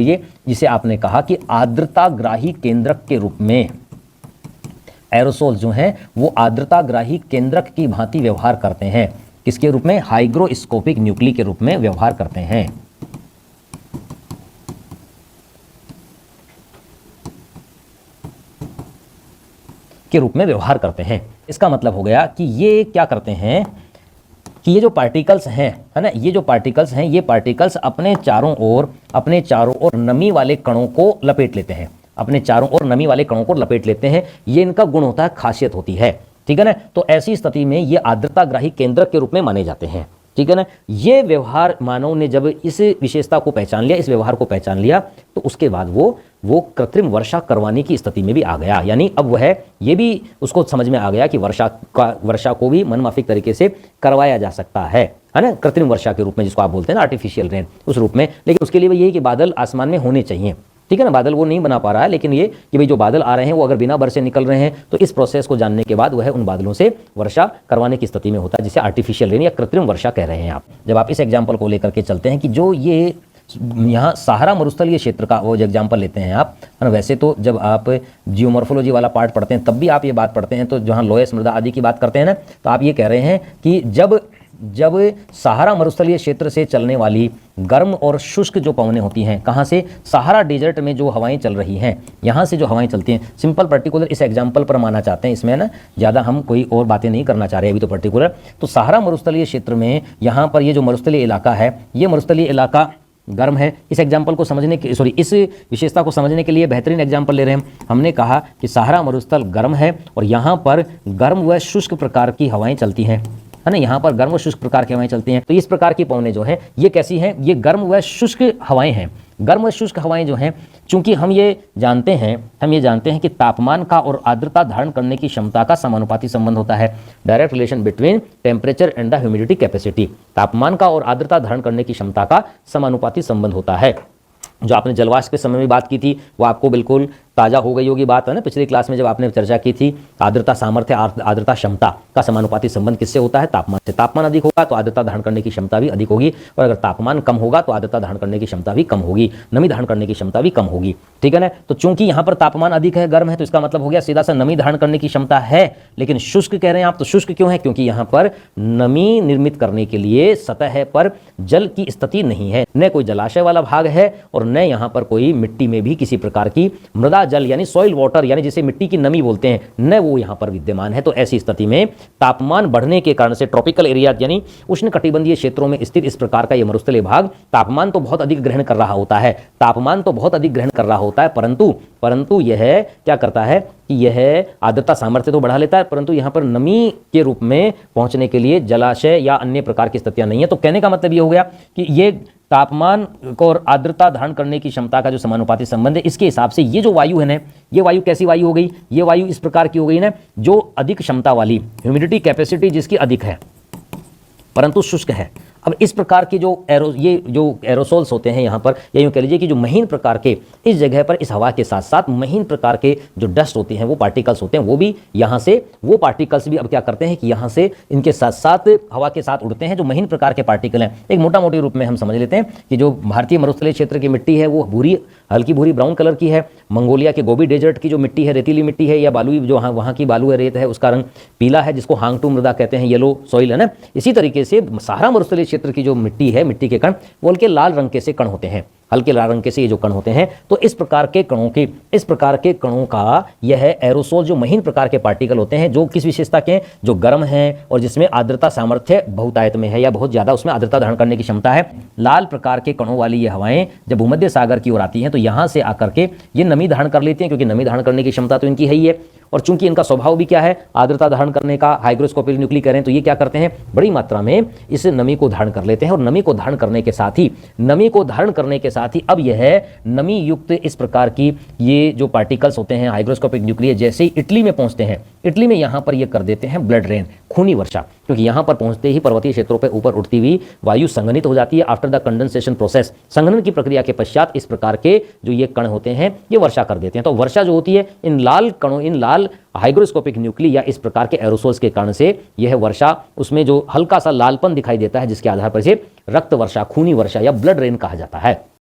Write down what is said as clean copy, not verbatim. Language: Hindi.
ये जिसे आपने कहा कि आर्द्रताग्राही केंद्रक के रूप में एरोसोल जो हैं वो आर्द्रताग्राही केंद्रक की भांति व्यवहार करते हैं। किसके रूप में? हाइग्रोस्कोपिक न्यूक्ली के रूप में व्यवहार करते हैं। के रूप में व्यवहार करते हैं। इसका मतलब हो गया कि ये क्या करते हैं कि ये जो पार्टिकल्स हैं, है ना, ये जो पार्टिकल्स हैं, ये पार्टिकल्स अपने चारों ओर नमी वाले कणों को लपेट लेते हैं। अपने चारों ओर नमी वाले कणों को लपेट लेते हैं। ये इनका गुण होता है, खासियत होती है। ठीक है ना। तो ऐसी स्थिति में ये आर्द्रताग्राही केंद्रक के रूप में माने जाते हैं। ठीक है ना। ये व्यवहार मानव ने जब इस विशेषता को पहचान लिया, इस व्यवहार को पहचान लिया, तो उसके बाद वो कृत्रिम वर्षा करवाने की स्थिति में भी आ गया। यानी अब वह ये भी उसको समझ में आ गया कि वर्षा को भी मनमाफिक तरीके से करवाया जा सकता है ना, कृत्रिम वर्षा के रूप में, जिसको आप बोलते हैं ना आर्टिफिशियल रेन, उस रूप में। लेकिन उसके लिए यही कि बादल आसमान में होने चाहिए। ठीक है ना। बादल वो नहीं बना पा रहा है, लेकिन ये कि भाई जो बादल आ रहे हैं वो अगर बिना बरसे निकल रहे हैं, तो इस प्रोसेस को जानने के बाद वह उन बादलों से वर्षा करवाने की स्थिति में होता है, जिसे आर्टिफिशियल रेन या कृत्रिम वर्षा कह रहे हैं आप। जब आप इस एग्जाम्पल को लेकर के चलते हैं कि जो ये यहाँ सहारा मरुस्थलीय क्षेत्र का वो जो एग्जाम्पल लेते हैं आप, है ना। वैसे तो जब आप जियोमॉर्फोलॉजी वाला पार्ट पढ़ते हैं तब भी आप ये बात पढ़ते हैं, तो जहाँ लोयस मृदा आदि की बात करते हैं ना, तो आप ये कह रहे हैं कि जब सहारा मरुस्थलीय क्षेत्र से चलने वाली गर्म और शुष्क जो पवनें होती हैं, कहाँ से? सहारा डेजर्ट में जो हवाएं चल रही हैं, यहाँ से जो हवाएं चलती हैं, सिंपल पर्टिकुलर इस एग्जाम्पल पर माना चाहते हैं, इसमें ना ज़्यादा हम कोई और बातें नहीं करना चाह रहे अभी तो पर्टिकुलर। तो सहारा मरुस्थलीय क्षेत्र में यहाँ पर ये जो मरुस्थलीय इलाका है, ये मरुस्थलीय इलाका गर्म है। इस एग्जाम्पल को समझने के इस विशेषता को समझने के लिए बेहतरीन एग्जाम्पल ले रहे हैं। हमने कहा कि सहारा मरुस्थल गर्म है और यहाँ पर गर्म व शुष्क प्रकार की हवाएं चलती हैं, है ना। यहाँ पर गर्म व शुष्क प्रकार की हवाएं चलती हैं। तो इस प्रकार की पवनें जो हैं ये कैसी हैं? ये गर्म व शुष्क हवाएं हैं। गर्म व शुष्क हवाएं जो हैं, चूंकि हम ये जानते हैं कि तापमान का और आर्द्रता धारण करने की क्षमता का समानुपाती संबंध होता है। Direct relation between temperature and the humidity capacity. तापमान का और आर्द्रता धारण करने की क्षमता का समानुपाती संबंध होता है। जो आपने जलवाष्प के समय में बात की थी वो आपको बिल्कुल ताज़ा हो गई होगी बात, है ना। पिछली क्लास में जब आपने चर्चा की थी आर्द्रता सामर्थ्य, आर्द्रता क्षमता का समानुपाती संबंध किससे होता है? तापमान से। तापमान अधिक होगा तो आर्द्रता धारण करने की क्षमता भी अधिक होगी, और अगर तापमान कम होगा तो आर्द्रता धारण करने की क्षमता भी कम होगी, नमी धारण करने की क्षमता भी कम होगी। ठीक है ना। तो चूंकि यहाँ पर तापमान अधिक है, गर्म है, तो इसका मतलब हो गया सीधा सा नमी धारण करने की क्षमता है। लेकिन शुष्क कह रहे हैं आप, तो शुष्क क्यों है? क्योंकि यहाँ पर नमी निर्मित करने के लिए सतह पर जल की स्थिति नहीं है, न कोई जलाशय वाला भाग है और न यहाँ पर कोई मिट्टी में भी किसी प्रकार की मृदा जल यानी सॉइल वाटर यानी जिसे मिट्टी की नमी बोलते हैं, न वो यहाँ पर विद्यमान है। तो ऐसी स्थिति में तापमान बढ़ने के कारण से ट्रॉपिकल एरिया यानी उष्णकटिबंधीय क्षेत्रों में स्थित इस प्रकार का यह मरुस्थलीय भाग तापमान तो बहुत अधिक ग्रहण कर रहा होता है, परंतु यह क्या करता है कि यह आर्द्रता सामर्थ्य तो बढ़ा लेता है, परंतु यहाँ पर नमी के रूप में पहुंचने के लिए जलाशय या अन्य प्रकार की स्थितियां नहीं है। तो कहने का मतलब ये हो गया कि ये तापमान और आर्द्रता धारण करने की क्षमता का जो समानुपाती संबंध है, इसके हिसाब से ये जो वायु है ना, ये वायु कैसी वायु हो गई? ये वायु इस प्रकार की हो गई ना, जो अधिक क्षमता वाली, ह्यूमिडिटी कैपेसिटी जिसकी अधिक है परंतु शुष्क है। अब इस प्रकार के जो एरोसोल्स होते हैं यहाँ पर, या यूँ कह लीजिए कि जो महीन प्रकार के इस जगह पर इस हवा के साथ साथ महीन प्रकार के जो डस्ट होते हैं, वो पार्टिकल्स होते हैं, वो भी यहाँ से वो पार्टिकल्स भी अब क्या करते हैं कि यहाँ से इनके साथ साथ हवा के साथ उड़ते हैं। जो महीन प्रकार के पार्टिकल हैं, एक मोटा मोटी रूप में हम समझ लेते हैं कि जो भारतीय मरुस्थलीय क्षेत्र की मिट्टी है वो हल्की भूरी ब्राउन कलर की है। मंगोलिया के गोबी डेजर्ट की जो मिट्टी है, रेतीली मिट्टी है या बालू, जो वहाँ की बालू है, रेत है, उसका रंग पीला है, जिसको हांगटू मृदा कहते हैं, येलो सॉइल, है ना। इसी तरीके से सहारा मरुस्थलीय क्षेत्र की जो मिट्टी है, मिट्टी के कण वो हल्के लाल रंग के से कण होते हैं, हल्के लाल रंग के से ये जो कण होते हैं। तो इस प्रकार के कणों का यह एरोसोल जो महीन प्रकार के पार्टिकल होते हैं, जो किस विशेषता के, जो गर्म हैं और जिसमें आर्द्रता सामर्थ्य बहुतायत में है या बहुत ज्यादा उसमें आर्द्रता धारण करने की क्षमता है। लाल प्रकार के कणों वाली ये हवाएं जब भूमध्य सागर की ओर आती हैं तो यहाँ से आकर के ये नमी धारण कर लेती हैं, क्योंकि नमी धारण करने की क्षमता तो इनकी है ही है, और चूंकि इनका स्वभाव भी क्या है, आर्द्रता धारण करने का, हाइग्रोस्कोपिक न्यूक्ली करें, तो ये क्या करते हैं, बड़ी मात्रा में इस नमी को धारण कर लेते हैं। और नमी को धारण करने के साथ ही अब यह नमी युक्त इस प्रकार की ये जो पार्टिकल्स होते हैं हाइग्रोस्कोपिक न्यूक्ली, जैसे ही इटली में पहुंचते हैं, इटली में यहाँ पर ये कर देते हैं ब्लड रेन, खूनी वर्षा, क्योंकि यहाँ पर पहुंचते ही पर्वतीय क्षेत्रों पर ऊपर उठती हुई वायु संघनित हो जाती है। आफ्टर द कंडेंसेशन प्रोसेस, संघनन की प्रक्रिया के पश्चात इस प्रकार के जो ये कण होते हैं ये वर्षा कर देते हैं। तो वर्षा जो होती है इन लाल कणों, इन लाल हाइग्रोस्कोपिक न्यूक्ली या इस प्रकार के एरोसोल्स के कारण से यह वर्षा, उसमें जो हल्का सा लालपन दिखाई देता है, जिसके आधार पर इसे रक्त वर्षा, खूनी वर्षा या ब्लड रेन कहा जाता है।